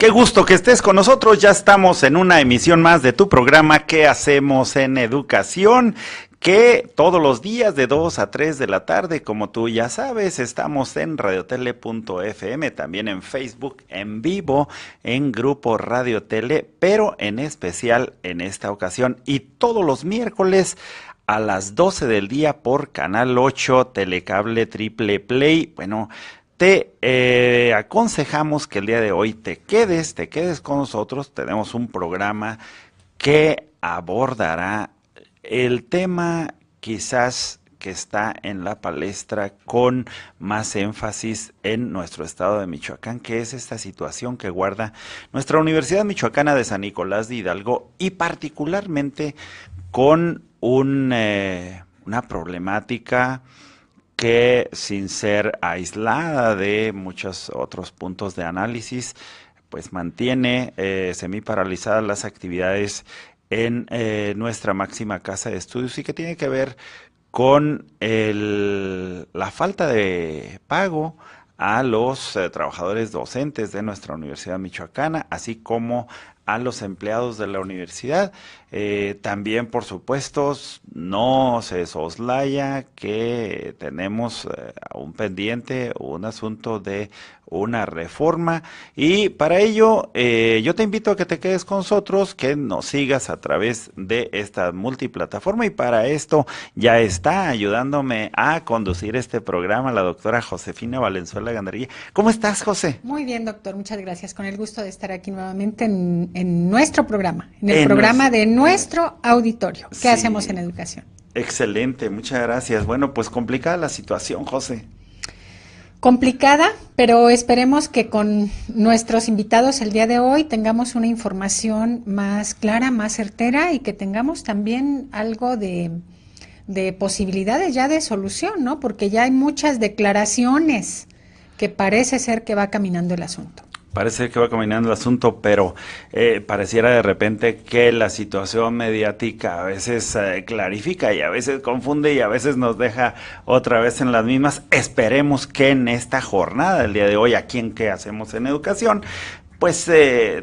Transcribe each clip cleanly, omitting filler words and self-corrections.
Qué gusto que estés con nosotros, ya estamos en una emisión más de tu programa ¿Qué hacemos en educación? Que todos los días de 2 a 3 de la tarde, como tú ya sabes, estamos en radiotele.fm, también en Facebook, en vivo, en Grupo Radio Tele, pero en especial en esta ocasión y todos los miércoles a las 12 del día por Canal 8, Telecable Triple Play. Bueno, te aconsejamos que el día de hoy te quedes con nosotros. Tenemos un programa que abordará el tema quizás que está en la palestra con más énfasis en nuestro estado de Michoacán, que es esta situación que guarda nuestra Universidad Michoacana de San Nicolás de Hidalgo y particularmente con una problemática que sin ser aislada de muchos otros puntos de análisis, pues mantiene semiparalizadas las actividades en nuestra máxima casa de estudios y que tiene que ver con la falta de pago a los trabajadores docentes de nuestra Universidad Michoacana, así como a los empleados de la universidad. También, por supuesto, no se soslaya que tenemos un pendiente, un asunto de una reforma, y para ello yo te invito a que te quedes con nosotros, que nos sigas a través de esta multiplataforma, y para esto ya está ayudándome a conducir este programa la doctora Josefina Valenzuela Gandarilla. ¿Cómo estás, José? Muy bien, doctor, muchas gracias. Con el gusto de estar aquí nuevamente en nuestro programa, en el programa de nuestro auditorio. ¿Qué hacemos en educación? Excelente, muchas gracias. Bueno, pues complicada la situación, José. Complicada, pero esperemos que con nuestros invitados el día de hoy tengamos una información más clara, más certera, y que tengamos también algo de posibilidades ya de solución, ¿no? Porque ya hay muchas declaraciones que parece ser que va caminando el asunto. Parece que va caminando el asunto, pero pareciera de repente que la situación mediática a veces clarifica y a veces confunde y a veces nos deja otra vez en las mismas. Esperemos que en esta jornada del día de hoy, aquí en ¿Qué hacemos en educación?, pues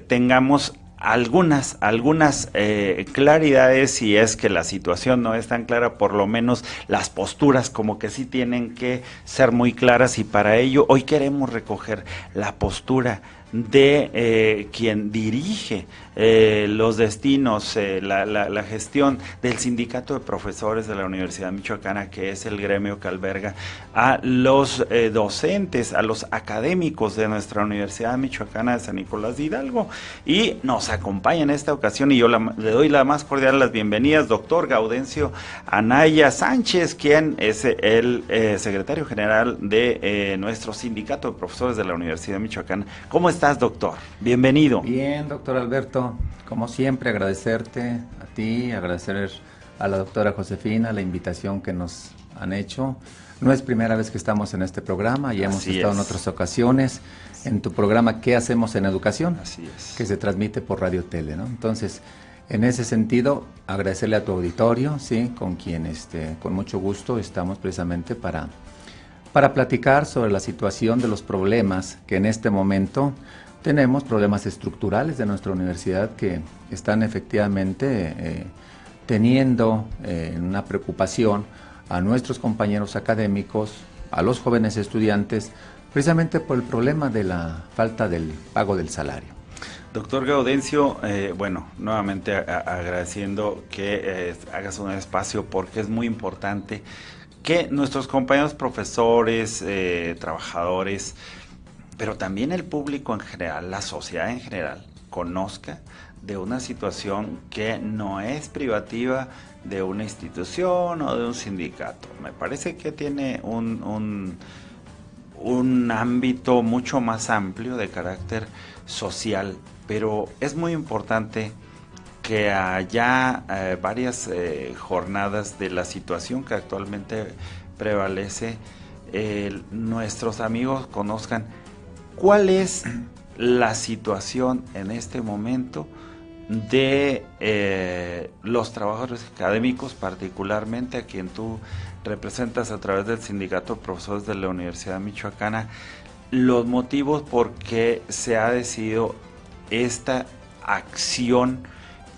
tengamos algunas claridades. Si es que la situación no es tan clara, por lo menos las posturas como que sí tienen que ser muy claras, y para ello hoy queremos recoger la postura de quien dirige los destinos, la gestión del sindicato de profesores de la Universidad Michoacana, que es el gremio que alberga a los docentes, a los académicos de nuestra Universidad Michoacana de San Nicolás de Hidalgo, y nos acompaña en esta ocasión, y yo le doy la más cordial las bienvenidas, doctor Gaudencio Anaya Sánchez, quien es el secretario general de nuestro sindicato de profesores de la Universidad Michoacana. ¿Cómo estás, doctor? Bienvenido. Bien, doctor Alberto, como siempre agradecerte a ti, agradecer a la doctora Josefina la invitación que nos han hecho. No es primera vez que estamos en este programa, ya hemos estado en otras ocasiones en tu programa ¿Qué hacemos en educación?, que se transmite por Radio Tele, ¿no? Entonces, en ese sentido, agradecerle a tu auditorio, sí, con quien con mucho gusto estamos precisamente para platicar sobre la situación de los problemas que en este momento tenemos, problemas estructurales de nuestra universidad que están efectivamente teniendo una preocupación a nuestros compañeros académicos, a los jóvenes estudiantes, precisamente por el problema de la falta del pago del salario. Doctor Gaudencio, bueno, nuevamente agradeciendo que hagas un espacio, porque es muy importante que nuestros compañeros profesores, trabajadores, pero también el público en general, la sociedad en general, conozca de una situación que no es privativa de una institución o de un sindicato. Me parece que tiene un ámbito mucho más amplio de carácter social, pero es muy importante que haya varias jornadas de la situación que actualmente prevalece, nuestros amigos conozcan cuál es la situación en este momento de los trabajadores académicos, particularmente a quien tú representas a través del Sindicato de Profesores de la Universidad Michoacana, los motivos por qué se ha decidido esta acción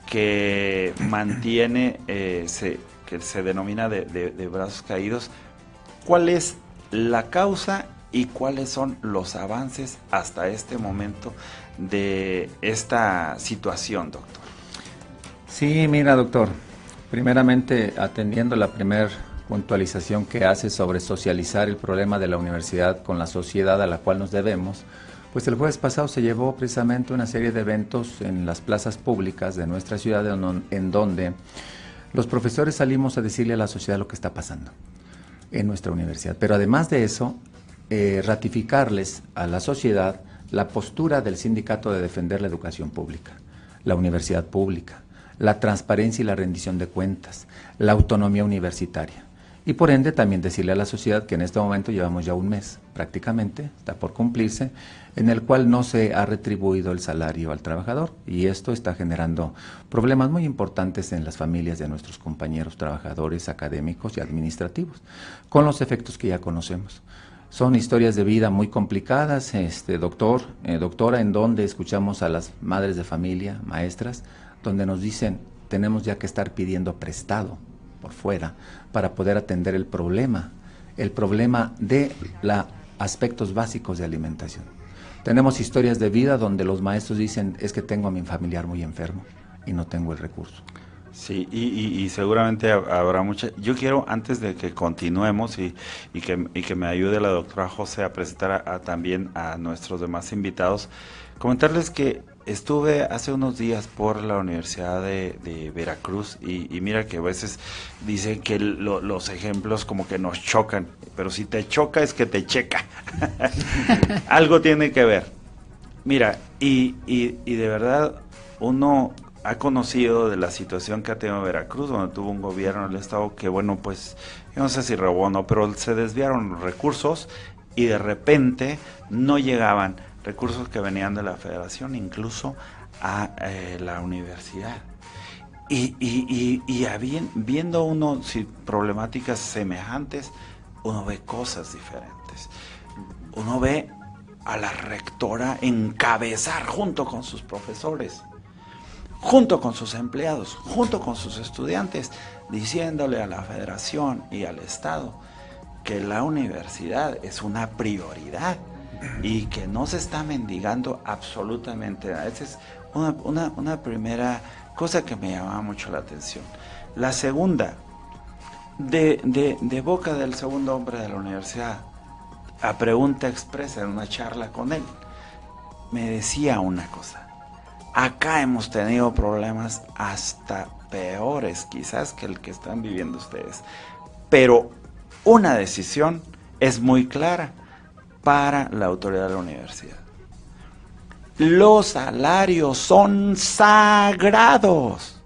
que mantiene, que se denomina de brazos caídos? ¿Cuál es la causa y cuáles son los avances hasta este momento de esta situación, doctor? Sí, mira, doctor, primeramente atendiendo la primera puntualización que hace sobre socializar el problema de la universidad con la sociedad a la cual nos debemos, pues el jueves pasado se llevó precisamente una serie de eventos en las plazas públicas de nuestra ciudad en donde los profesores salimos a decirle a la sociedad lo que está pasando en nuestra universidad. Pero además de eso, ratificarles a la sociedad la postura del sindicato de defender la educación pública, la universidad pública, la transparencia y la rendición de cuentas, la autonomía universitaria. Y por ende también decirle a la sociedad que en este momento llevamos ya un mes prácticamente, está por cumplirse, en el cual no se ha retribuido el salario al trabajador, y esto está generando problemas muy importantes en las familias de nuestros compañeros trabajadores académicos y administrativos, con los efectos que ya conocemos. Son historias de vida muy complicadas, doctora, en donde escuchamos a las madres de familia, maestras, donde nos dicen, tenemos ya que estar pidiendo prestado por fuera para poder atender el problema de los aspectos básicos de alimentación. Tenemos historias de vida donde los maestros dicen, es que tengo a mi familiar muy enfermo y no tengo el recurso. Sí, y seguramente habrá mucha. Yo quiero, antes de que continuemos y que me ayude la doctora José a presentar también a nuestros demás invitados, comentarles que estuve hace unos días por la Universidad de Veracruz y mira que a veces dicen que los ejemplos como que nos chocan, pero si te choca es que te checa. Algo tiene que ver. Mira, y de verdad uno ha conocido de la situación que ha tenido Veracruz, donde tuvo un gobierno del estado que, bueno, pues, yo no sé si robó o no, pero se desviaron los recursos y de repente no llegaban recursos que venían de la federación, incluso a la universidad. Y viendo uno problemáticas semejantes, uno ve cosas diferentes. Uno ve a la rectora encabezar junto con sus profesores, junto con sus empleados, junto con sus estudiantes, diciéndole a la federación y al estado que la universidad es una prioridad y que no se está mendigando absolutamente nada. Esa es una primera cosa que me llamaba mucho la atención. La segunda, de boca del segundo hombre de la universidad, a pregunta expresa en una charla con él, me decía una cosa: acá hemos tenido problemas hasta peores quizás que el que están viviendo ustedes, pero una decisión es muy clara para la autoridad de la universidad. Los salarios son sagrados.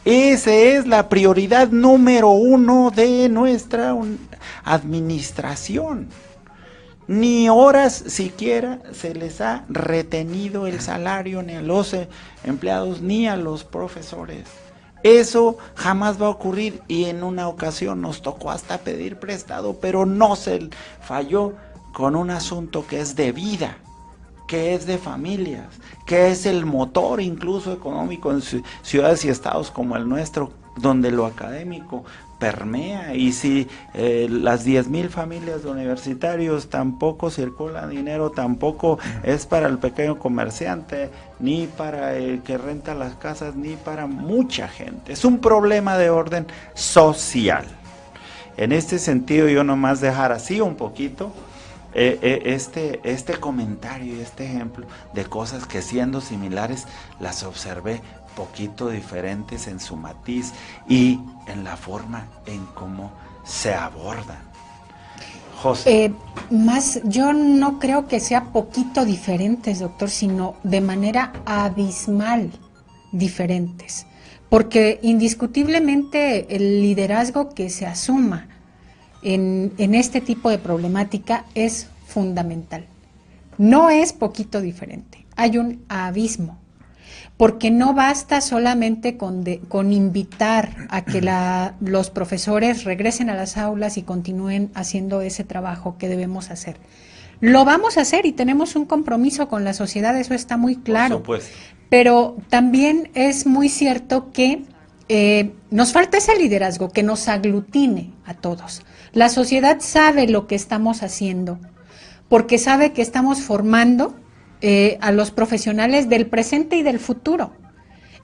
Esa es la prioridad número 1 de nuestra administración. Ni horas siquiera se les ha retenido el salario ni a los empleados ni a los profesores. Eso jamás va a ocurrir, y en una ocasión nos tocó hasta pedir prestado, pero no se falló con un asunto que es de vida, que es de familias, que es el motor incluso económico en ciudades y estados como el nuestro, donde lo académico permea, y si las 10,000 familias de universitarios tampoco circula dinero, tampoco es para el pequeño comerciante, ni para el que renta las casas, ni para mucha gente. Es un problema de orden social. En este sentido, yo nomás dejar así un poquito este comentario y este ejemplo de cosas que, siendo similares, las observé poquito diferentes en su matiz y en la forma en cómo se abordan. José. Yo no creo que sea poquito diferentes, doctor, sino de manera abismal diferentes, porque indiscutiblemente el liderazgo que se asuma en este tipo de problemática es fundamental. No es poquito diferente, hay un abismo. Porque no basta solamente con invitar a que los profesores regresen a las aulas y continúen haciendo ese trabajo que debemos hacer. Lo vamos a hacer y tenemos un compromiso con la sociedad, eso está muy claro. Por supuesto. Pero también es muy cierto que nos falta ese liderazgo que nos aglutine a todos. La sociedad sabe lo que estamos haciendo, porque sabe que estamos formando a los profesionales del presente y del futuro.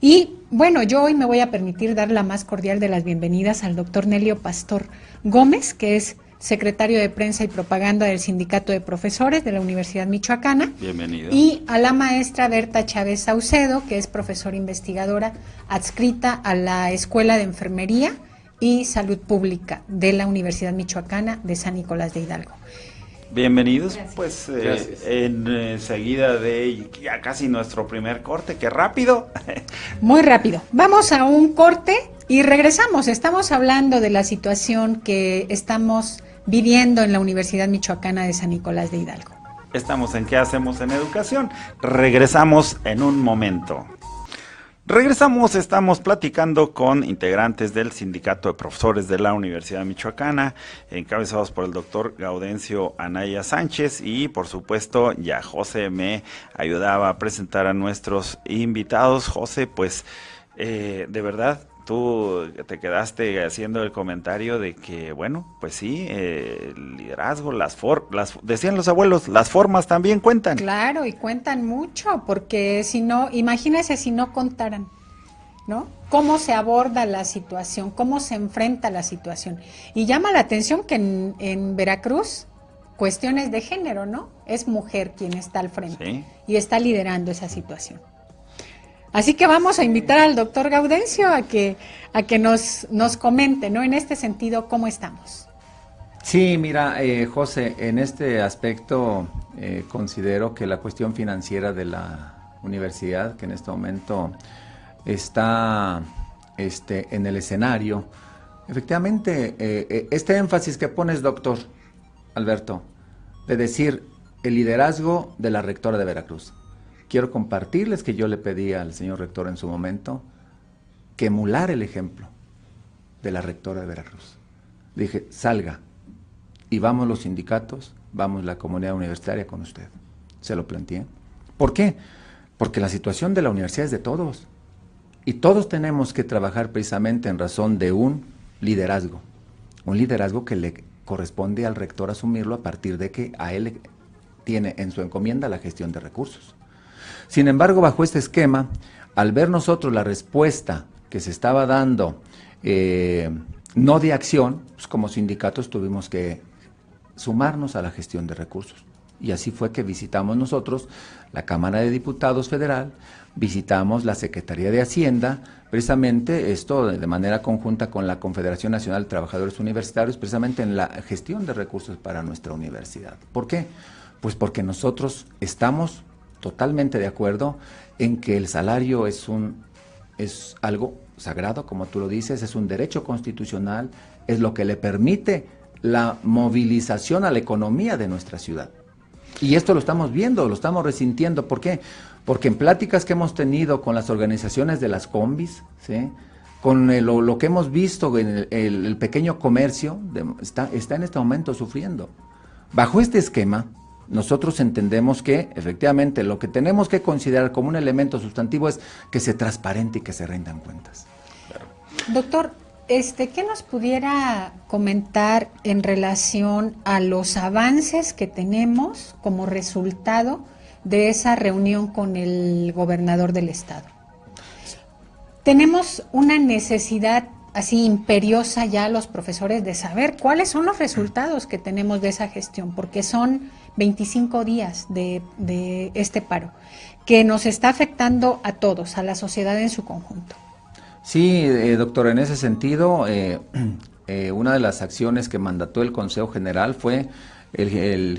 Y bueno, yo hoy me voy a permitir dar la más cordial de las bienvenidas al doctor Nelio Pastor Gómez, que es secretario de Prensa y Propaganda del Sindicato de Profesores de la Universidad Michoacana. Bienvenido. Y a la maestra Berta Chávez Saucedo, que es profesora investigadora adscrita a la Escuela de Enfermería y Salud Pública de la Universidad Michoacana de San Nicolás de Hidalgo. Bienvenidos, Gracias. pues enseguida de ya casi nuestro primer corte, qué rápido. Muy rápido. Vamos a un corte y regresamos. Estamos hablando de la situación que estamos viviendo en la Universidad Michoacana de San Nicolás de Hidalgo. Estamos en ¿Qué hacemos en educación? Regresamos en un momento. Regresamos, estamos platicando con integrantes del Sindicato de Profesores de la Universidad Michoacana, encabezados por el doctor Gaudencio Anaya Sánchez, y por supuesto ya José me ayudaba a presentar a nuestros invitados. José, pues de verdad, tú te quedaste haciendo el comentario de que, bueno, pues sí, el liderazgo, decían los abuelos, las formas también cuentan. Claro, y cuentan mucho, porque si no, imagínense si no contaran, ¿no? Cómo se aborda la situación, cómo se enfrenta la situación. Y llama la atención que en Veracruz, cuestiones de género, ¿no? Es mujer quien está al frente, sí, y está liderando esa situación. Así que vamos a invitar al doctor Gaudencio a que nos comente, ¿no? En este sentido, ¿cómo estamos? Sí, mira, José, en este aspecto considero que la cuestión financiera de la universidad, que en este momento está en el escenario, efectivamente, este énfasis que pones, doctor Alberto, de decir el liderazgo de la rectora de Veracruz. Quiero compartirles que yo le pedí al señor rector en su momento que emulara el ejemplo de la rectora de Veracruz. Le dije, salga y vamos los sindicatos, vamos la comunidad universitaria con usted. Se lo planteé. ¿Por qué? Porque la situación de la universidad es de todos y todos tenemos que trabajar precisamente en razón de un liderazgo que le corresponde al rector asumirlo a partir de que a él tiene en su encomienda la gestión de recursos. Sin embargo, bajo este esquema, al ver nosotros la respuesta que se estaba dando, no de acción, pues como sindicatos tuvimos que sumarnos a la gestión de recursos. Y así fue que visitamos nosotros la Cámara de Diputados Federal, visitamos la Secretaría de Hacienda, precisamente esto de manera conjunta con la Confederación Nacional de Trabajadores Universitarios, precisamente en la gestión de recursos para nuestra universidad. ¿Por qué? Pues porque nosotros estamos totalmente de acuerdo en que el salario es algo sagrado, como tú lo dices, es un derecho constitucional, es lo que le permite la movilización a la economía de nuestra ciudad. Y esto lo estamos viendo, lo estamos resintiendo. ¿Por qué? Porque en pláticas que hemos tenido con las organizaciones de las combis, ¿sí?, con lo que hemos visto en el pequeño comercio, está en este momento sufriendo. Bajo este esquema, nosotros entendemos que efectivamente lo que tenemos que considerar como un elemento sustantivo es que se transparente y que se rindan cuentas. Claro. Doctor, ¿qué nos pudiera comentar en relación a los avances que tenemos como resultado de esa reunión con el gobernador del estado? Tenemos una necesidad así imperiosa ya los profesores de saber cuáles son los resultados que tenemos de esa gestión, porque son 25 días de este paro, que nos está afectando a todos, a la sociedad en su conjunto. Sí, doctor, en ese sentido, una de las acciones que mandató el Consejo General fue el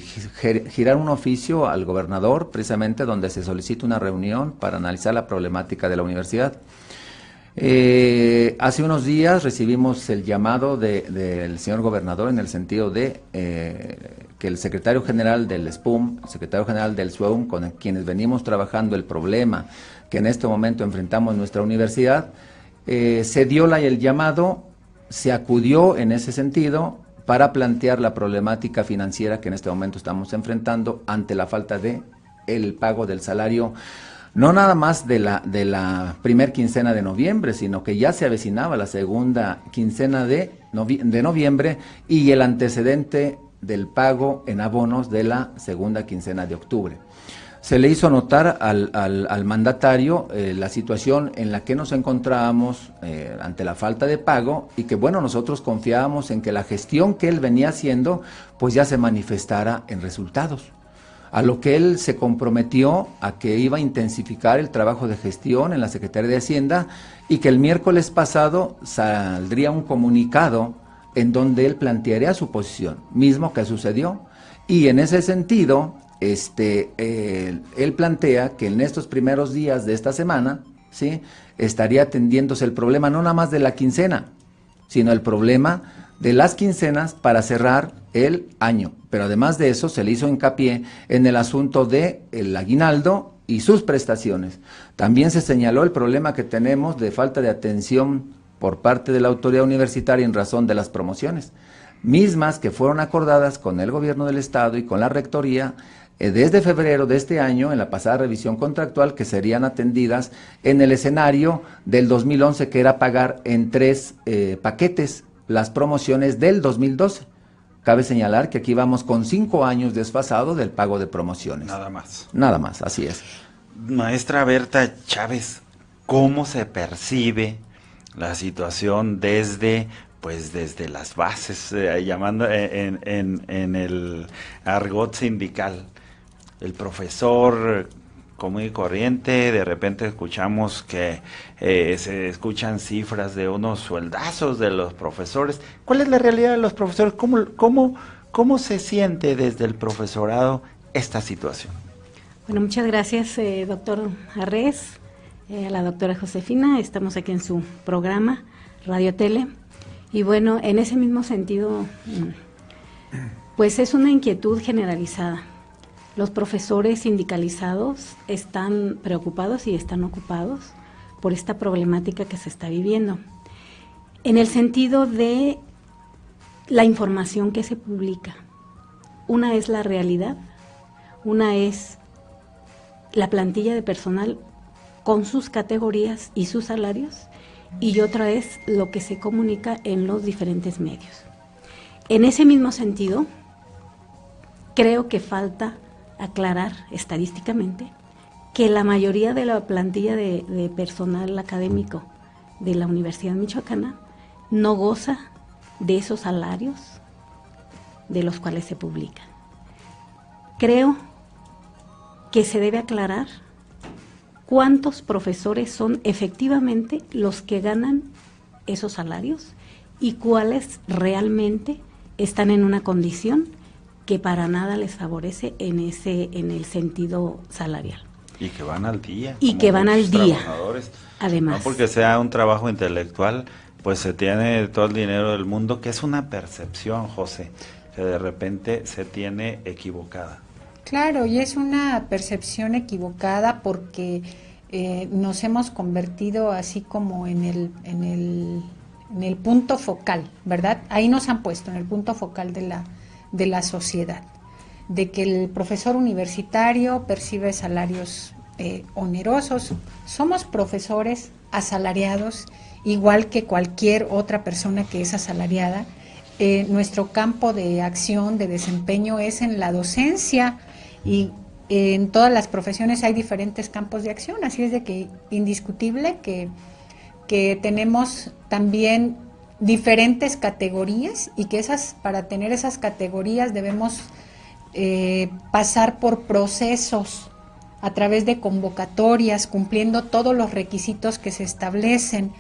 girar un oficio al gobernador, precisamente donde se solicita una reunión para analizar la problemática de la universidad. Hace unos días recibimos el llamado del señor gobernador en el sentido de que el secretario general del SPUM, el secretario general del SUEUM, con quienes venimos trabajando el problema que en este momento enfrentamos en nuestra universidad, se dio el llamado, se acudió en ese sentido para plantear la problemática financiera que en este momento estamos enfrentando ante la falta de el pago del salario, no nada más de la primer quincena de noviembre, sino que ya se avecinaba la segunda quincena de noviembre y el antecedente del pago en abonos de la segunda quincena de octubre. Se le hizo notar al mandatario la situación en la que nos encontrábamos ante la falta de pago y que, bueno, nosotros confiábamos en que la gestión que él venía haciendo pues ya se manifestara en resultados. A lo que él se comprometió a que iba a intensificar el trabajo de gestión en la Secretaría de Hacienda y que el miércoles pasado saldría un comunicado en donde él plantearía su posición, mismo que sucedió. Y en ese sentido, él plantea que en estos primeros días de esta semana, ¿sí?, estaría atendiéndose el problema no nada más de la quincena, sino el problema de las quincenas para cerrar el año. Pero además de eso se le hizo hincapié en el asunto del aguinaldo y sus prestaciones. También se señaló el problema que tenemos de falta de atención por parte de la autoridad universitaria en razón de las promociones, mismas que fueron acordadas con el gobierno del estado y con la rectoría desde febrero de este año, en la pasada revisión contractual, que serían atendidas en el escenario del 2011, que era pagar en 3 paquetes las promociones del 2012. Cabe señalar que aquí vamos con 5 años desfasado del pago de promociones. Nada más. Nada más, así es. Maestra Berta Chávez, ¿cómo se percibe la situación desde las bases, llamando en el argot sindical? El profesor común y corriente, de repente escuchamos que se escuchan cifras de unos sueldazos de los profesores. ¿Cuál es la realidad de los profesores? ¿Cómo se siente desde el profesorado esta situación? Bueno, muchas gracias, doctor Arrés, a la doctora Josefina. Estamos aquí en su programa Radio Tele. Y bueno, en ese mismo sentido, pues es una inquietud generalizada. Los profesores sindicalizados están preocupados y están ocupados por esta problemática que se está viviendo. En el sentido de la información que se publica. Una es la realidad, una es la plantilla de personal con sus categorías y sus salarios, y otra es lo que se comunica en los diferentes medios. En ese mismo sentido, creo que falta aclarar estadísticamente que la mayoría de la plantilla de personal académico de la Universidad Michoacana no goza de esos salarios de los cuales se publican. Creo que se debe aclarar cuántos profesores son efectivamente los que ganan esos salarios y cuáles realmente están en una condición que para nada les favorece en el sentido salarial. Y que van al día. Y que van al día, además. No porque sea un trabajo intelectual, pues se tiene todo el dinero del mundo, que es una percepción, José, que de repente se tiene equivocada. Claro, y es una percepción equivocada porque nos hemos convertido así como en el punto focal, ¿verdad? Ahí nos han puesto en el punto focal de la sociedad, de que el profesor universitario percibe salarios onerosos. Somos profesores asalariados, igual que cualquier otra persona que es asalariada. Nuestro campo de acción, de desempeño es en la docencia, y en todas las profesiones hay diferentes campos de acción, así es de que indiscutible que tenemos también diferentes categorías y que para tener esas categorías debemos pasar por procesos a través de convocatorias, cumpliendo todos los requisitos que se establecen,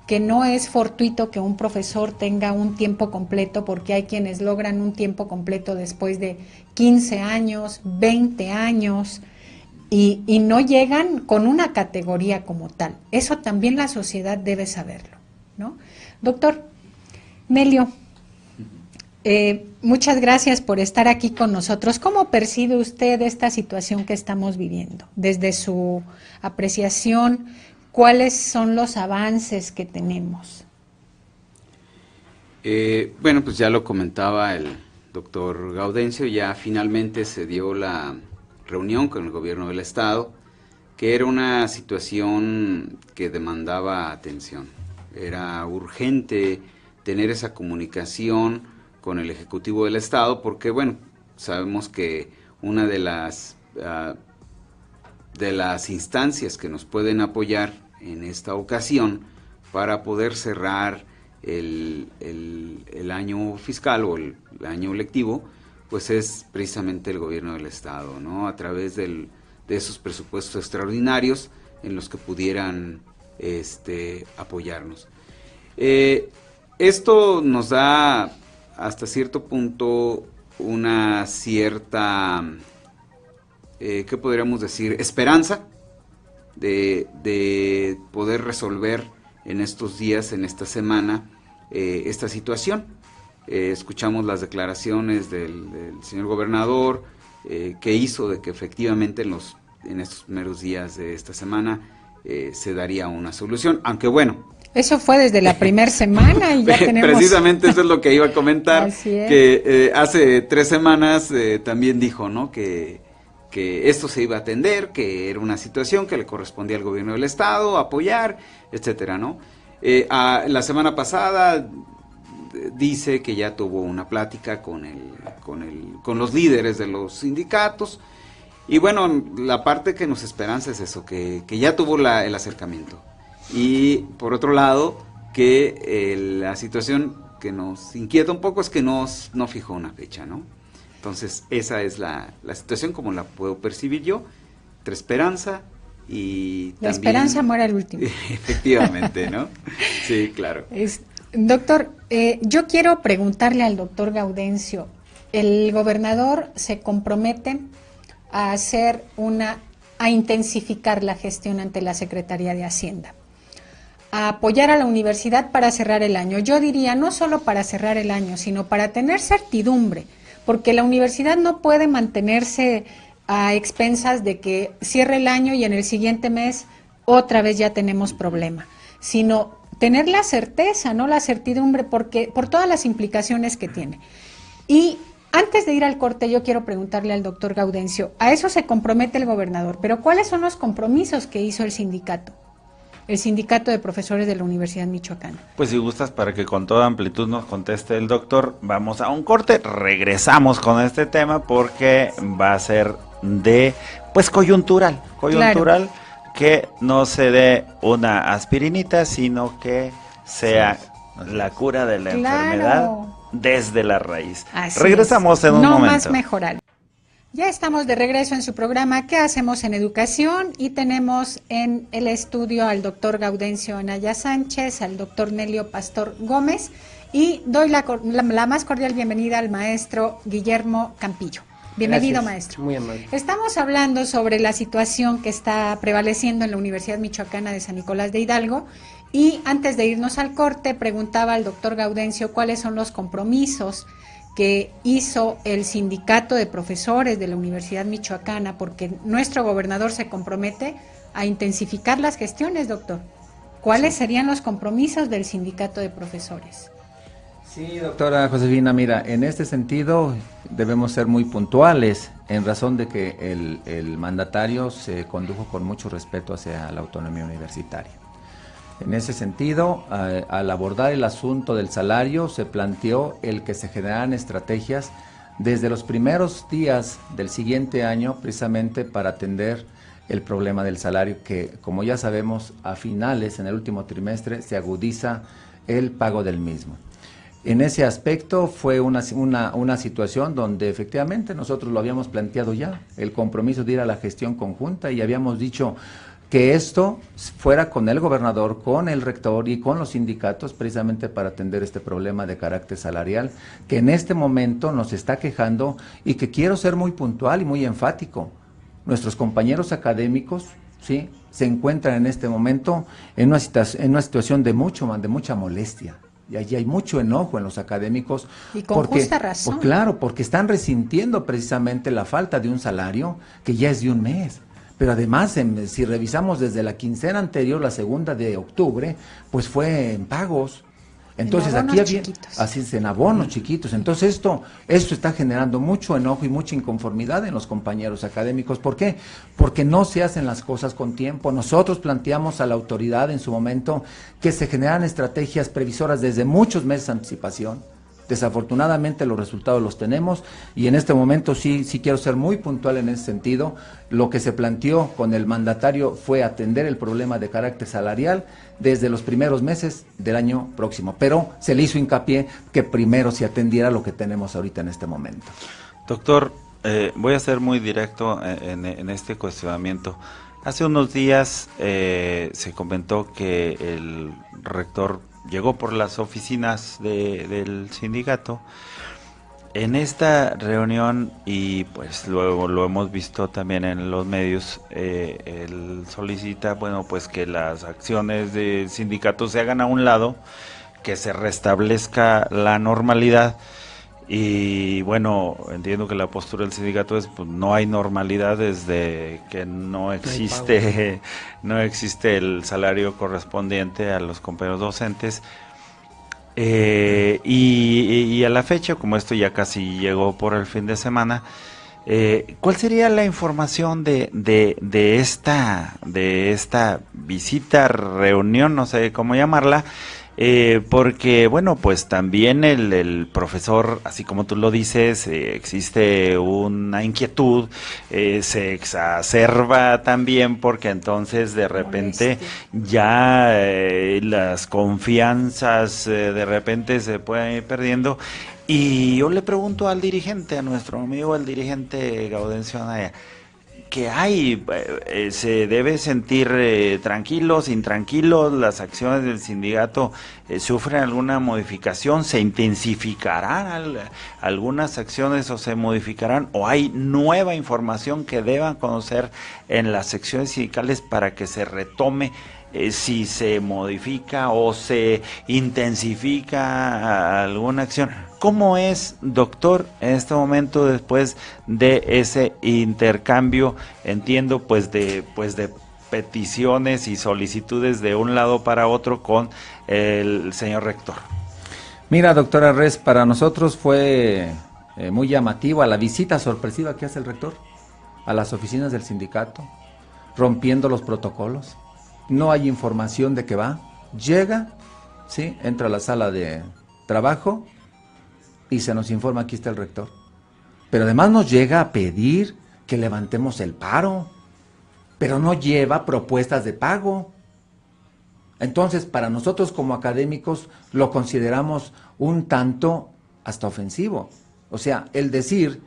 que no es fortuito que un profesor tenga un tiempo completo, porque hay quienes logran un tiempo completo después de 15 años, 20 años, y no llegan con una categoría como tal. Eso también la sociedad debe saberlo, ¿no? Doctor Melio, muchas gracias por estar aquí con nosotros. ¿Cómo percibe usted esta situación que estamos viviendo? Desde su apreciación, ¿cuáles son los avances que tenemos? Bueno, pues ya lo comentaba el doctor Gaudencio, ya finalmente se dio la reunión con el gobierno del estado, que era una situación que demandaba atención. Era urgente tener esa comunicación con el Ejecutivo del estado, porque bueno, sabemos que una de las instancias que nos pueden apoyar en esta ocasión para poder cerrar el año fiscal o el año lectivo, pues es precisamente el gobierno del estado, ¿no? A través de esos presupuestos extraordinarios en los que pudieran apoyarnos. Esto nos da hasta cierto punto una cierta, ¿qué podríamos decir? Esperanza de poder resolver en estos días, en esta semana, esta situación. Escuchamos las declaraciones del señor gobernador, que hizo de que efectivamente en estos primeros días de esta semana se daría una solución, aunque bueno. Eso fue desde la primera semana y ya tenemos... Precisamente eso es lo que iba a comentar, que hace 3 semanas también dijo, ¿no?, que esto se iba a atender, que era una situación que le correspondía al gobierno del estado apoyar, etcétera, ¿no? La semana pasada dice que ya tuvo una plática con los líderes de los sindicatos, y bueno, la parte que nos esperanza es eso, que ya tuvo el acercamiento, y por otro lado, que la situación que nos inquieta un poco es que no fijó una fecha, ¿no? Entonces, esa es la situación como la puedo percibir yo, entre esperanza y la también... esperanza muere al último. Efectivamente, ¿no? Sí, claro. Doctor, yo quiero preguntarle al doctor Gaudencio, el gobernador se compromete a a intensificar la gestión ante la Secretaría de Hacienda, a apoyar a la universidad para cerrar el año. Yo diría, no solo para cerrar el año, sino para tener certidumbre, porque la universidad no puede mantenerse a expensas de que cierre el año y en el siguiente mes otra vez ya tenemos problema, sino tener la certeza, no la certidumbre, porque por todas las implicaciones que tiene. Y antes de ir al corte, yo quiero preguntarle al doctor Gaudencio, a eso se compromete el gobernador, pero ¿cuáles son los compromisos que hizo el sindicato de profesores de la Universidad Michoacana? Pues si gustas, para que con toda amplitud nos conteste el doctor, vamos a un corte, regresamos con este tema porque va a ser coyuntural, claro, que no se dé una aspirinita, sino que sea la cura de la enfermedad desde la raíz. Así regresamos en un momento. No más mejorar. Ya estamos de regreso en su programa ¿Qué hacemos en educación? Y tenemos en el estudio al doctor Gaudencio Anaya Sánchez, al doctor Nelio Pastor Gómez, y doy la más cordial bienvenida al maestro Guillermo Campillo. Bienvenido, gracias, maestro. Muy amable. Estamos hablando sobre la situación que está prevaleciendo en la Universidad Michoacana de San Nicolás de Hidalgo, y antes de irnos al corte preguntaba al doctor Gaudencio cuáles son los compromisos que hizo el sindicato de profesores de la Universidad Michoacana, porque nuestro gobernador se compromete a intensificar las gestiones, doctor. ¿Cuáles serían los compromisos del sindicato de profesores? Sí, doctora Josefina, mira, en este sentido debemos ser muy puntuales, en razón de que el mandatario se condujo con mucho respeto hacia la autonomía universitaria. En ese sentido, al abordar el asunto del salario, se planteó el que se generaran estrategias desde los primeros días del siguiente año, precisamente para atender el problema del salario, que como ya sabemos, a finales, en el último trimestre, se agudiza el pago del mismo. En ese aspecto fue una situación donde efectivamente nosotros lo habíamos planteado ya, el compromiso de ir a la gestión conjunta, y habíamos dicho que esto fuera con el gobernador, con el rector y con los sindicatos, precisamente para atender este problema de carácter salarial que en este momento nos está quejando, y que quiero ser muy puntual y muy enfático. Nuestros compañeros académicos, ¿sí?, se encuentran en este momento en una situación de mucha molestia. Y allí hay mucho enojo en los académicos. Y con justa razón. Claro, porque están resintiendo precisamente la falta de un salario que ya es de un mes. Pero además, si revisamos desde la quincena anterior, la segunda de octubre, pues fue en pagos. Entonces aquí había, así es, en abonos chiquitos. Entonces esto está generando mucho enojo y mucha inconformidad en los compañeros académicos. ¿Por qué? Porque no se hacen las cosas con tiempo. Nosotros planteamos a la autoridad en su momento que se generan estrategias previsoras desde muchos meses de anticipación. Desafortunadamente los resultados los tenemos y en este momento sí quiero ser muy puntual en ese sentido. Lo que se planteó con el mandatario fue atender el problema de carácter salarial desde los primeros meses del año próximo, pero se le hizo hincapié que primero se atendiera lo que tenemos ahorita en este momento. Doctor, voy a ser muy directo en este cuestionamiento. Hace unos días se comentó que el rector llegó por las oficinas del sindicato. En esta reunión, y pues luego lo hemos visto también en los medios, él solicita, bueno, pues que las acciones del sindicato se hagan a un lado, que se restablezca la normalidad. Y bueno, entiendo que la postura del sindicato es, pues no hay normalidad desde que no existe el salario correspondiente a los compañeros docentes. Y a la fecha, como esto ya casi llegó por el fin de semana, ¿cuál sería la información de esta visita, reunión, no sé cómo llamarla? Porque bueno, pues también el profesor, así como tú lo dices, existe una inquietud, se exacerba también porque entonces de repente ya las confianzas de repente se pueden ir perdiendo. Y yo le pregunto al dirigente, a nuestro amigo el dirigente Gaudencio Anaya, que hay, se debe sentir tranquilos, intranquilos, las acciones del sindicato sufren alguna modificación, se intensificarán algunas acciones o se modificarán, o hay nueva información que deban conocer en las secciones sindicales para que se retome si se modifica o se intensifica alguna acción. ¿Cómo es, doctor, en este momento después de ese intercambio, entiendo, pues de peticiones y solicitudes de un lado para otro con el señor rector? Mira, doctora Res, para nosotros fue muy llamativa la visita sorpresiva que hace el rector a las oficinas del sindicato, rompiendo los protocolos. No hay información de qué va, llega, ¿sí? Entra a la sala de trabajo y se nos informa, aquí está el rector. Pero además nos llega a pedir que levantemos el paro, pero no lleva propuestas de pago. Entonces, para nosotros como académicos lo consideramos un tanto hasta ofensivo. O sea, el decir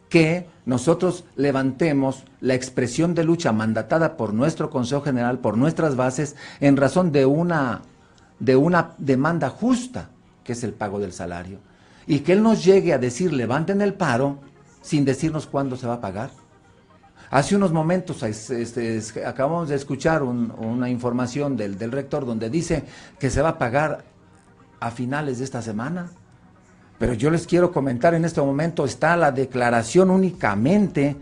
que nosotros levantemos la expresión de lucha mandatada por nuestro Consejo General, por nuestras bases, en razón de una demanda justa, que es el pago del salario. Y que él nos llegue a decir, levanten el paro, sin decirnos cuándo se va a pagar. Hace unos momentos acabamos de escuchar una información del rector donde dice que se va a pagar a finales de esta semana. Pero yo les quiero comentar, en este momento está la declaración únicamente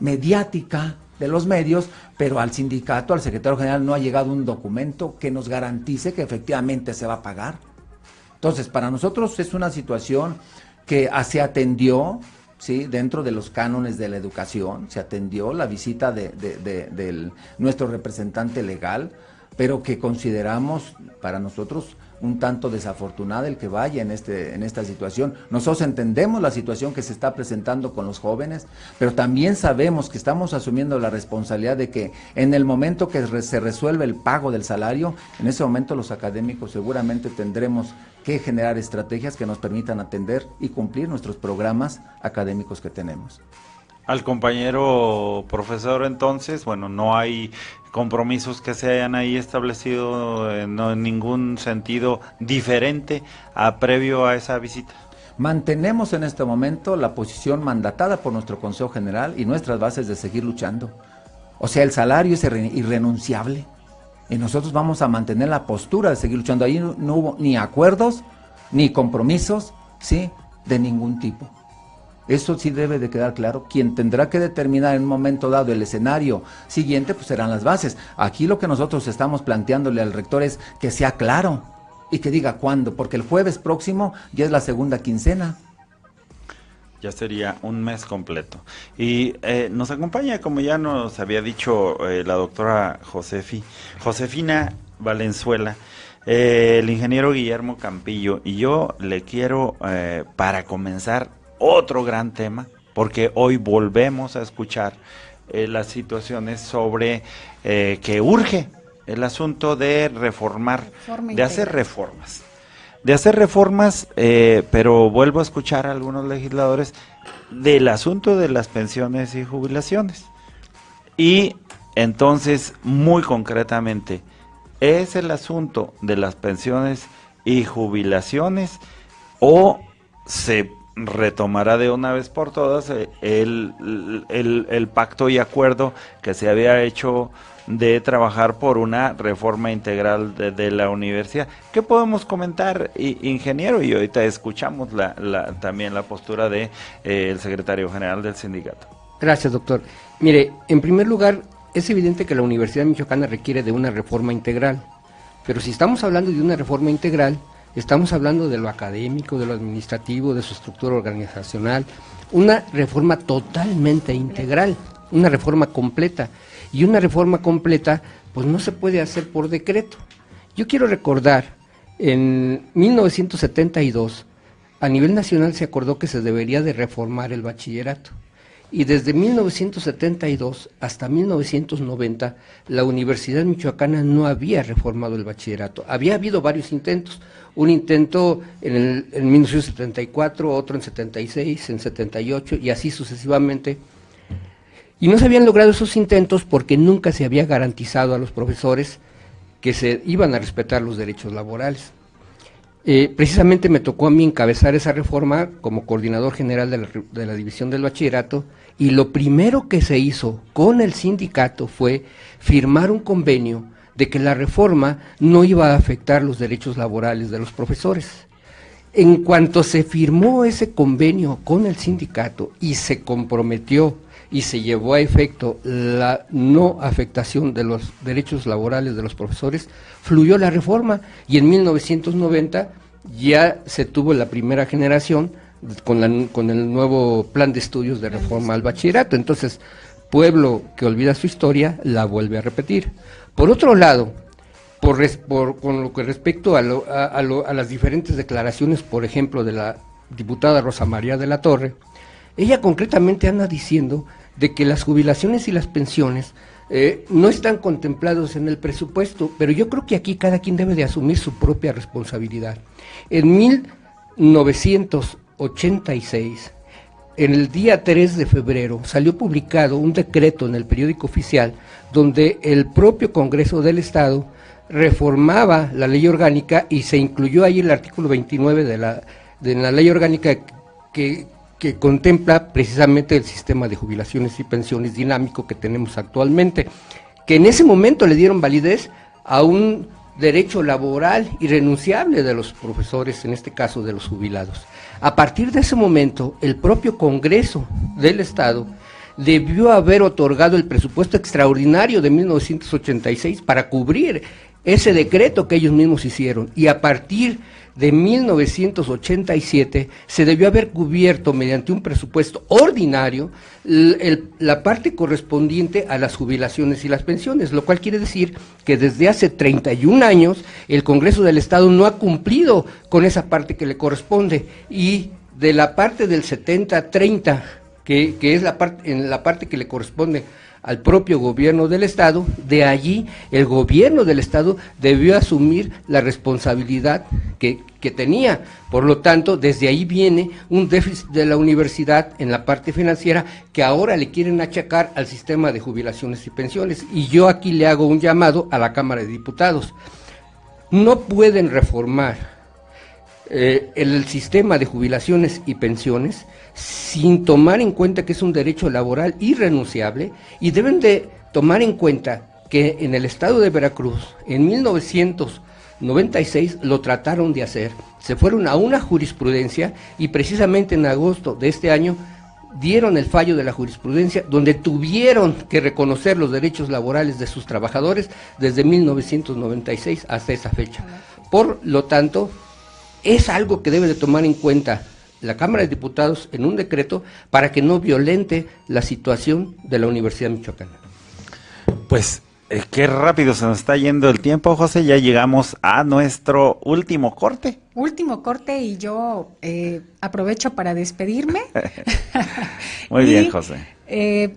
mediática de los medios, pero al sindicato, al secretario general, no ha llegado un documento que nos garantice que efectivamente se va a pagar. Entonces, para nosotros es una situación que se atendió, ¿sí? Dentro de los cánones de la educación, se atendió la visita de nuestro representante legal, pero que consideramos para nosotros un tanto desafortunada el que vaya en esta situación. Nosotros entendemos la situación que se está presentando con los jóvenes, pero también sabemos que estamos asumiendo la responsabilidad de que en el momento que se resuelve el pago del salario, en ese momento los académicos seguramente tendremos que generar estrategias que nos permitan atender y cumplir nuestros programas académicos que tenemos. Al compañero profesor, entonces, bueno, no hay compromisos que se hayan ahí establecido no en ningún sentido diferente previo a esa visita. Mantenemos en este momento la posición mandatada por nuestro Consejo General y nuestras bases de seguir luchando. O sea, el salario es irrenunciable y nosotros vamos a mantener la postura de seguir luchando. Ahí no hubo ni acuerdos ni compromisos, ¿sí?, de ningún tipo. Eso sí debe de quedar claro. Quien tendrá que determinar en un momento dado el escenario siguiente, pues serán las bases. Aquí lo que nosotros estamos planteándole al rector es que sea claro, y que diga cuándo, porque el jueves próximo ya es la segunda quincena. Ya sería un mes completo. Y nos acompaña, como ya nos había dicho la doctora Josefina Valenzuela, el ingeniero Guillermo Campillo, y yo le quiero, para comenzar, otro gran tema, porque hoy volvemos a escuchar las situaciones sobre que urge el asunto de reformar, de hacer reformas. Pero vuelvo a escuchar a algunos legisladores del asunto de las pensiones y jubilaciones. Y entonces, muy concretamente, ¿es el asunto de las pensiones y jubilaciones o se retomará de una vez por todas el pacto y acuerdo que se había hecho de trabajar por una reforma integral de la universidad? ¿Qué podemos comentar, ingeniero? Y ahorita escuchamos también la postura de el secretario general del sindicato. Gracias, doctor. Mire, en primer lugar, es evidente que la Universidad Michoacana requiere de una reforma integral, pero si estamos hablando de una reforma integral, estamos hablando de lo académico, de lo administrativo, de su estructura organizacional, una reforma totalmente integral, una reforma completa. Y una reforma completa, pues no se puede hacer por decreto. Yo quiero recordar, en 1972, a nivel nacional se acordó que se debería de reformar el bachillerato. Y desde 1972 hasta 1990, la Universidad Michoacana no había reformado el bachillerato. Había habido varios intentos, un intento en 1974, otro en 76, en 78 y así sucesivamente. Y no se habían logrado esos intentos porque nunca se había garantizado a los profesores que se iban a respetar los derechos laborales. Precisamente me tocó a mí encabezar esa reforma como coordinador general de la División del Bachillerato, y lo primero que se hizo con el sindicato fue firmar un convenio de que la reforma no iba a afectar los derechos laborales de los profesores. En cuanto se firmó ese convenio con el sindicato y se comprometió y se llevó a efecto la no afectación de los derechos laborales de los profesores, fluyó la reforma, y en 1990 ya se tuvo la primera generación con el nuevo plan de estudios de reforma al bachillerato. Entonces, pueblo que olvida su historia la vuelve a repetir. Por otro lado, con lo que respecto a las diferentes declaraciones, por ejemplo, de la diputada Rosa María de la Torre, ella concretamente anda diciendo de que las jubilaciones y las pensiones no están contemplados en el presupuesto, pero yo creo que aquí cada quien debe de asumir su propia responsabilidad. En 1986, en el día 3 de febrero, salió publicado un decreto en el periódico oficial donde el propio Congreso del Estado reformaba la ley orgánica y se incluyó ahí el artículo 29 de la ley orgánica que contempla precisamente el sistema de jubilaciones y pensiones dinámico que tenemos actualmente, que en ese momento le dieron validez a un derecho laboral irrenunciable de los profesores, en este caso de los jubilados. A partir de ese momento, el propio Congreso del Estado debió haber otorgado el presupuesto extraordinario de 1986 para cubrir ese decreto que ellos mismos hicieron, y a partir de 1987 se debió haber cubierto mediante un presupuesto ordinario la parte correspondiente a las jubilaciones y las pensiones, lo cual quiere decir que desde hace 31 años el Congreso del Estado no ha cumplido con esa parte que le corresponde, y de la parte del 70-30, que es la parte que le corresponde al propio gobierno del Estado, de allí el gobierno del Estado debió asumir la responsabilidad que tenía. Por lo tanto, desde ahí viene un déficit de la universidad en la parte financiera que ahora le quieren achacar al sistema de jubilaciones y pensiones. Y yo aquí le hago un llamado a la Cámara de Diputados. No pueden reformar el sistema de jubilaciones y pensiones sin tomar en cuenta que es un derecho laboral irrenunciable, y deben de tomar en cuenta que en el estado de Veracruz en 1996 lo trataron de hacer, se fueron a una jurisprudencia y precisamente en agosto de este año dieron el fallo de la jurisprudencia donde tuvieron que reconocer los derechos laborales de sus trabajadores desde 1996 hasta esa fecha. Por lo tanto, es algo que debe de tomar en cuenta la Cámara de Diputados en un decreto para que no violente la situación de la Universidad Michoacana. Pues qué rápido se nos está yendo el tiempo, José. Ya llegamos a nuestro último corte. Último corte y yo aprovecho para despedirme. Muy bien, José.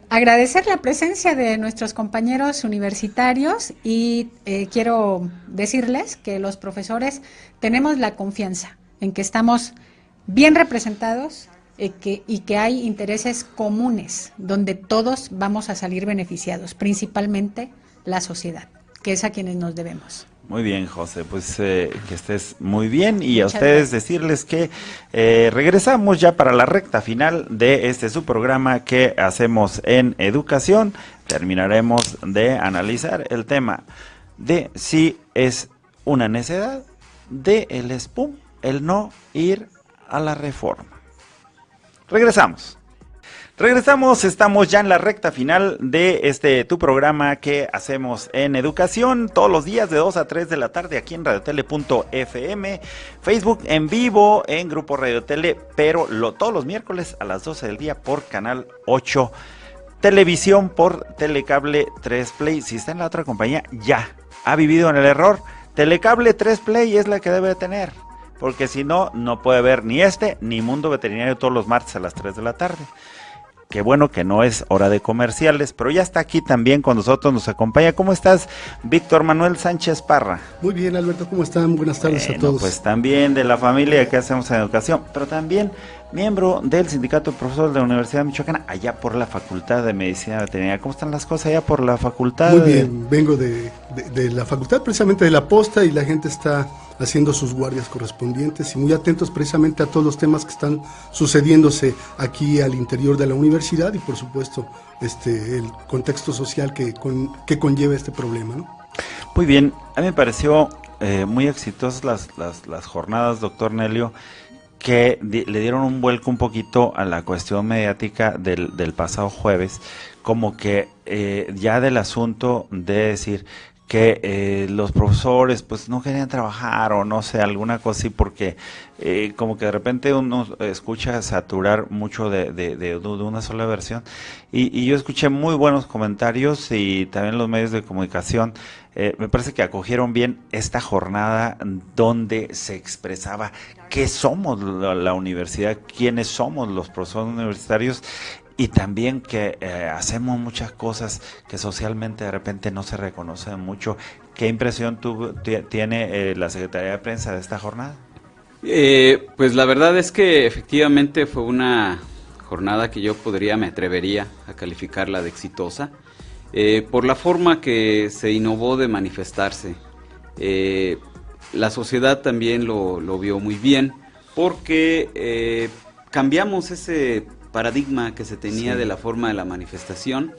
Agradecer la presencia de nuestros compañeros universitarios y quiero decirles que los profesores tenemos la confianza en que estamos bien representados y que hay intereses comunes donde todos vamos a salir beneficiados, principalmente la sociedad, que es a quienes nos debemos. Muy bien, José, pues que estés muy bien y Muchas a ustedes gracias. decirles que regresamos ya para la recta final de su programa que hacemos en educación. Terminaremos de analizar el tema de si es una necedad de el SPUM el no ir a la reforma. Regresamos. Estamos ya en la recta final de tu programa que hacemos en educación todos los días de 2 a 3 de la tarde aquí en radiotele.fm, Facebook en vivo en Grupo Radio Tele, pero todos los miércoles a las 12 del día por Canal 8, televisión por Telecable 3 Play. Si está en la otra compañía, ya ha vivido en el error. Telecable 3 Play es la que debe tener, porque si no, no puede ver ni ni Mundo Veterinario todos los martes a las 3 de la tarde. Qué bueno que no es hora de comerciales, pero ya está aquí también con nosotros, nos acompaña. ¿Cómo estás, Víctor Manuel Sánchez Parra? Muy bien, Alberto, ¿cómo están? Buenas tardes a todos. Pues también de la familia que hacemos en educación, pero también miembro del Sindicato de Profesores de la Universidad Michoacana, allá por la Facultad de Medicina Veterinaria. ¿Cómo están las cosas allá por la facultad? Muy bien, vengo de la facultad, precisamente de la posta, y la gente está haciendo sus guardias correspondientes y muy atentos precisamente a todos los temas que están sucediéndose aquí al interior de la universidad y por supuesto el contexto social que conlleva este problema, ¿no? Muy bien, a mí me pareció muy exitosas las jornadas, doctor Nelio, que le dieron un vuelco un poquito a la cuestión mediática del pasado jueves, como que ya del asunto de decir que los profesores pues no querían trabajar o no sé, alguna cosa así, porque como que de repente uno escucha saturar mucho de una sola versión y yo escuché muy buenos comentarios y también los medios de comunicación me parece que acogieron bien esta jornada donde se expresaba qué somos la universidad, quiénes somos los profesores universitarios. Y también que hacemos muchas cosas que socialmente de repente no se reconocen mucho. ¿Qué impresión tiene la Secretaría de Prensa de esta jornada? Pues la verdad es que efectivamente fue una jornada que me atrevería a calificarla de exitosa, por la forma que se innovó de manifestarse. La sociedad también lo vio muy bien, porque cambiamos ese paradigma que se tenía de la forma de la manifestación.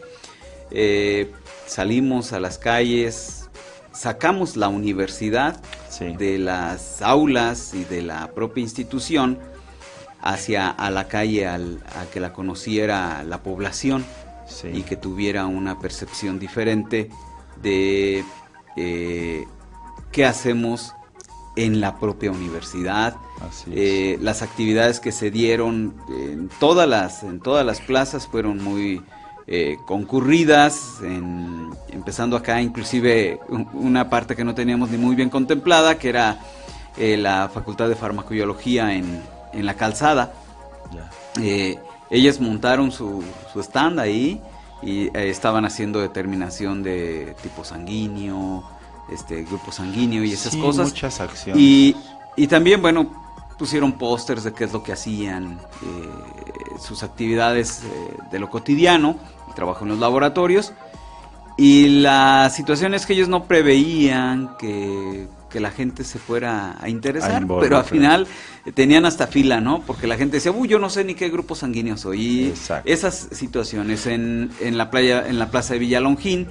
Salimos a las calles, sacamos la universidad de las aulas y de la propia institución a la calle, a que la conociera la población y que tuviera una percepción diferente de qué hacemos en la propia universidad. Las actividades que se dieron en todas las plazas fueron muy concurridas, empezando acá inclusive una parte que no teníamos ni muy bien contemplada, que era la Facultad de Farmacobiología en la Calzada. Ellas montaron su stand ahí y estaban haciendo determinación de tipo sanguíneo, grupo sanguíneo y esas cosas. Muchas acciones. Y también, bueno, pusieron pósters de qué es lo que hacían, sus actividades de lo cotidiano, el trabajo en los laboratorios. Y la situación es que ellos no preveían que la gente se fuera a interesar, pero al final tenían hasta fila, ¿no? Porque la gente decía, yo no sé ni qué grupo sanguíneo soy. Y esas situaciones en la plaza de Villalongín,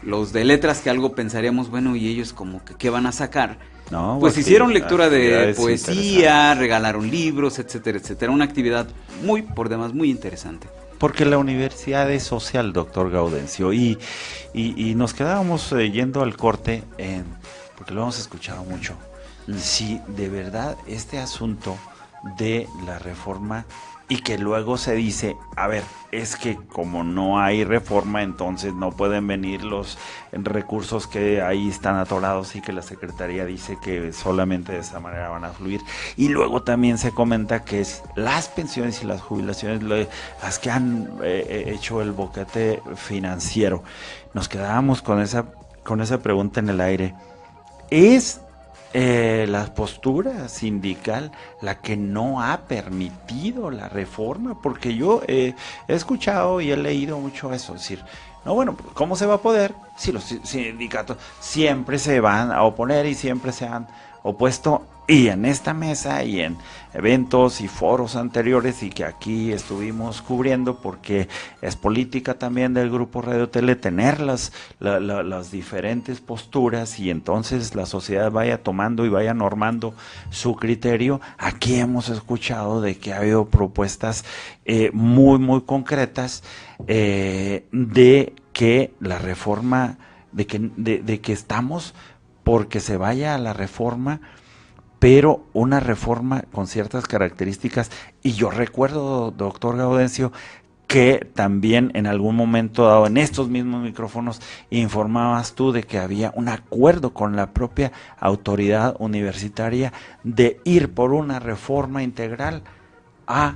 los de letras que algo pensaríamos, bueno, y ellos como que ¿qué van a sacar? No, pues hicieron lectura de poesía, regalaron libros, etcétera, etcétera. Una actividad por demás, muy interesante. Porque la universidad es social, doctor Gaudencio, y nos quedábamos yendo al corte porque lo hemos escuchado mucho, si de verdad este asunto de la reforma, y que luego se dice, a ver, es que como no hay reforma, entonces no pueden venir los recursos que ahí están atorados y que la Secretaría dice que solamente de esa manera van a fluir. Y luego también se comenta que es las pensiones y las jubilaciones las que han hecho el boquete financiero. Nos quedábamos con esa pregunta en el aire. ¿Es la postura sindical la que no ha permitido la reforma? Porque yo he escuchado y he leído mucho eso, es decir, no, bueno, ¿cómo se va a poder si los sindicatos siempre se van a oponer y siempre se han opuesto? Y en esta mesa y en eventos y foros anteriores, y que aquí estuvimos cubriendo, porque es política también del Grupo Radio Tele tener las diferentes posturas, y entonces la sociedad vaya tomando y vaya normando su criterio. Aquí hemos escuchado de que ha habido propuestas muy, muy concretas de que la reforma, de que estamos porque se vaya a la reforma, pero una reforma con ciertas características. Y yo recuerdo, doctor Gaudencio, que también en algún momento dado en estos mismos micrófonos informabas tú de que había un acuerdo con la propia autoridad universitaria de ir por una reforma integral a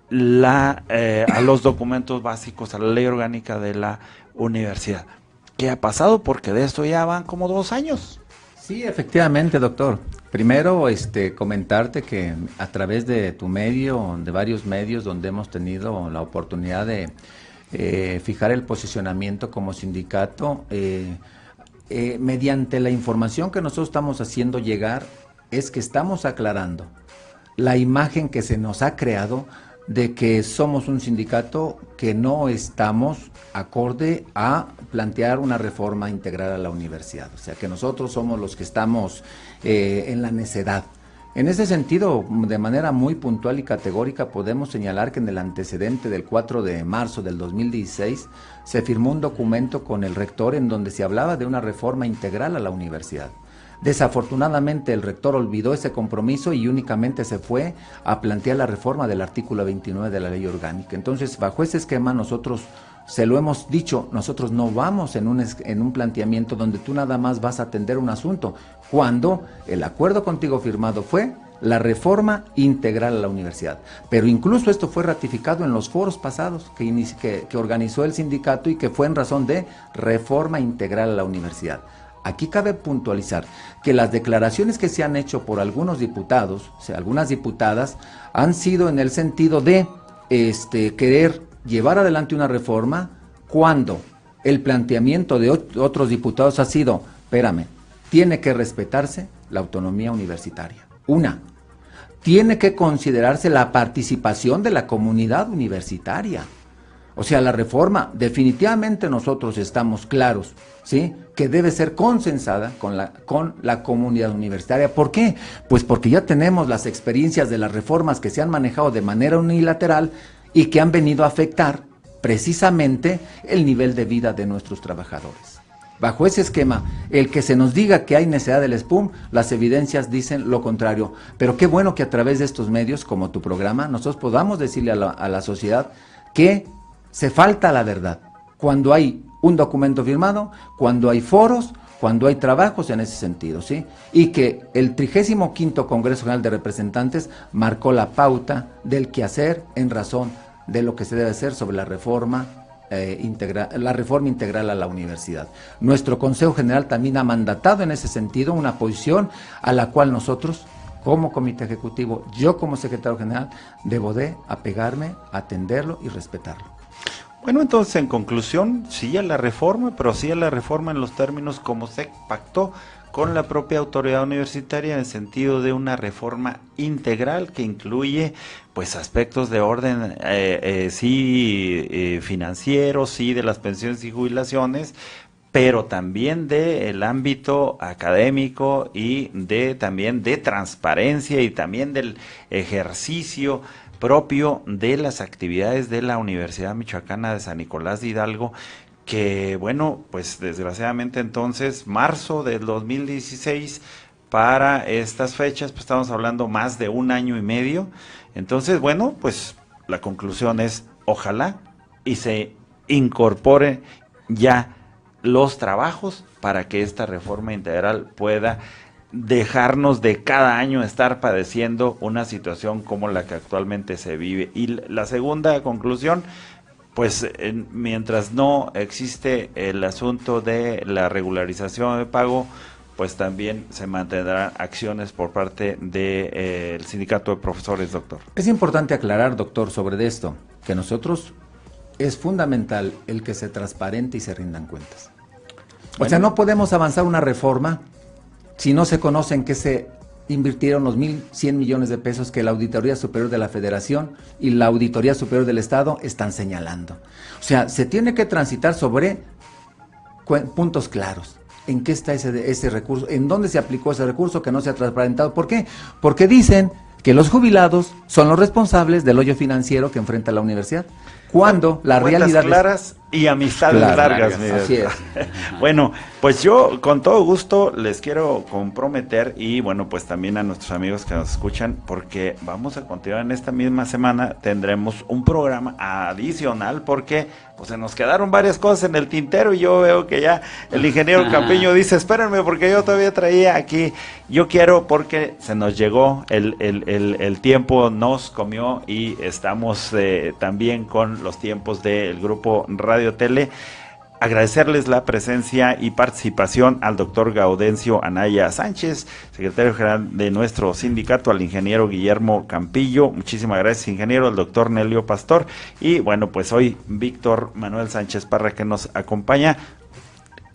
los documentos básicos, a la ley orgánica de la universidad. ¿Qué ha pasado? Porque de esto ya van como 2 años. Sí, efectivamente, doctor. Primero, comentarte que a través de tu medio, de varios medios donde hemos tenido la oportunidad de fijar el posicionamiento como sindicato, mediante la información que nosotros estamos haciendo llegar, es que estamos aclarando la imagen que se nos ha creado de que somos un sindicato que no estamos acorde a plantear una reforma integral a la universidad, o sea que nosotros somos los que estamos en la necedad. En ese sentido, de manera muy puntual y categórica, podemos señalar que en el antecedente del 4 de marzo del 2016 se firmó un documento con el rector en donde se hablaba de una reforma integral a la universidad. Desafortunadamente el rector olvidó ese compromiso y únicamente se fue a plantear la reforma del artículo 29 de la ley orgánica. Entonces, bajo ese esquema nosotros, se lo hemos dicho, nosotros no vamos en un planteamiento donde tú nada más vas a atender un asunto, cuando el acuerdo contigo firmado fue la reforma integral a la universidad. Pero incluso esto fue ratificado en los foros pasados que organizó el sindicato y que fue en razón de reforma integral a la universidad. Aquí cabe puntualizar que las declaraciones que se han hecho por algunos diputados, o sea, algunas diputadas, han sido en el sentido de querer llevar adelante una reforma cuando el planteamiento de otros diputados ha sido, espérame, tiene que respetarse la autonomía universitaria. Tiene que considerarse la participación de la comunidad universitaria. O sea, la reforma, definitivamente nosotros estamos claros, ¿sí?, que debe ser consensada con la comunidad universitaria. ¿Por qué? Pues porque ya tenemos las experiencias de las reformas que se han manejado de manera unilateral y que han venido a afectar precisamente el nivel de vida de nuestros trabajadores. Bajo ese esquema, el que se nos diga que hay necesidad del SPUM, las evidencias dicen lo contrario. Pero qué bueno que a través de estos medios, como tu programa, nosotros podamos decirle a la sociedad que se falta la verdad cuando hay un documento firmado, cuando hay foros, cuando hay trabajos en ese sentido, ¿sí? Y que el 35º Congreso General de Representantes marcó la pauta del quehacer en razón de lo que se debe hacer sobre la reforma integral a la universidad. Nuestro Consejo General también ha mandatado en ese sentido una posición a la cual nosotros, como Comité Ejecutivo, yo como Secretario General, debo de apegarme, atenderlo y respetarlo. Bueno, entonces, en conclusión, sí a la reforma, pero sí a la reforma en los términos como se pactó con la propia autoridad universitaria, en el sentido de una reforma integral que incluye pues aspectos de orden financieros, sí de las pensiones y jubilaciones, pero también del ámbito académico y también de transparencia y también del ejercicio propio de las actividades de la Universidad Michoacana de San Nicolás de Hidalgo, que bueno, pues desgraciadamente entonces, marzo del 2016, para estas fechas, pues estamos hablando más de 1 año y medio. Entonces, bueno, pues la conclusión es, ojalá y se incorpore ya los trabajos para que esta reforma integral pueda dejarnos de cada año estar padeciendo una situación como la que actualmente se vive. Y la segunda conclusión, pues mientras no existe el asunto de la regularización de pago, pues también se mantendrán acciones por parte del sindicato de profesores, doctor. Es importante aclarar, doctor, sobre esto, que nosotros es fundamental el que se transparente y se rindan cuentas. Bueno, o sea, no podemos avanzar una reforma si no se conoce en qué se invirtieron los 1.100 millones de pesos que la Auditoría Superior de la Federación y la Auditoría Superior del Estado están señalando. O sea, se tiene que transitar sobre puntos claros. ¿En qué está ese recurso? ¿En dónde se aplicó ese recurso que no se ha transparentado? ¿Por qué? Porque dicen que los jubilados son los responsables del hoyo financiero que enfrenta la universidad, cuando la realidad claras y amistades largas. Así es. Bueno, pues yo con todo gusto les quiero comprometer, y bueno, pues también a nuestros amigos que nos escuchan, porque vamos a continuar en esta misma semana, tendremos un programa adicional, porque pues se nos quedaron varias cosas en el tintero, y yo veo que ya el ingeniero Campiño dice, espérenme, porque yo todavía traía aquí, yo quiero, porque se nos llegó el tiempo, nos comió, y estamos también con los tiempos del grupo Radio Tele. Agradecerles la presencia y participación al doctor Gaudencio Anaya Sánchez, secretario general de nuestro sindicato, al ingeniero Guillermo Campillo, muchísimas gracias, ingeniero, al doctor Nelio Pastor, y bueno, pues hoy Víctor Manuel Sánchez Parra, que nos acompaña.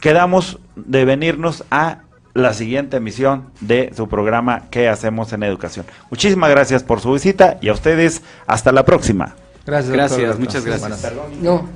Quedamos de venirnos a la siguiente emisión de su programa ¿Qué hacemos en educación? Muchísimas gracias por su visita, y a ustedes hasta la próxima. Gracias, doctor, muchas gracias. No,